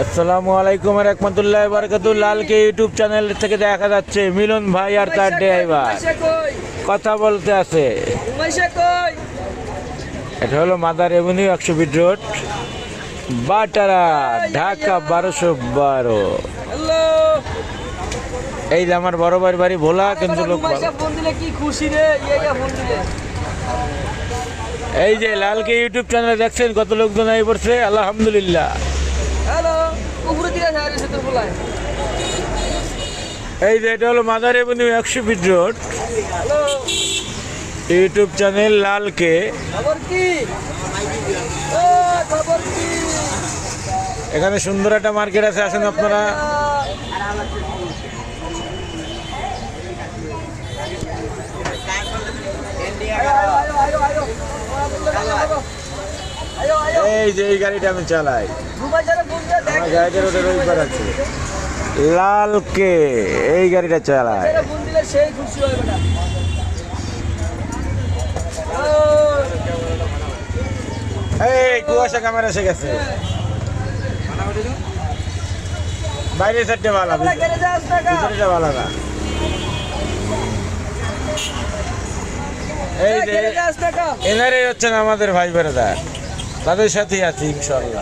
আসসালামু আলাইকুম রহমতুল্লাহ বারাকাতুহু। লালকে ইউটিউব চ্যানেল থেকে দেখা যাচ্ছে মিলন ভাই আর তার ড্রাইভার কথা বলতে আছে। এটা হলো মাদার এভিনিউ 100 রোড, বাটারা, ঢাকা 1212। এই যে আমার বড় ভাইয়ের বাড়ি ভোলা, কিন্তু লোক এই যে লালকে ইউটিউব চ্যানেলে দেখছেন কত লোকজন এই পড়ছে, আলহামদুলিল্লাহ। এই যে এটা হলো mother avenue 100 road, YouTube channel লালকে। এখানে সুন্দর একটা মার্কেট আছে, আসেন আপনারা। এই যে এই গাড়িটা আমি চালাই, আমার গাড়িটার ওটা রবিবার আছে, লালকে এই গাড়িটা চালায়। এই কুয়াশা ক্যামেরা এসে গেছে, বাইরে সাইডটা ভালো, ভিতরেটা ভালো না। এই যে এনারাই হচ্ছেন আমাদের ভাই বেড়াদার, তাদের সাথেই আছি ইনশাল্লাহ।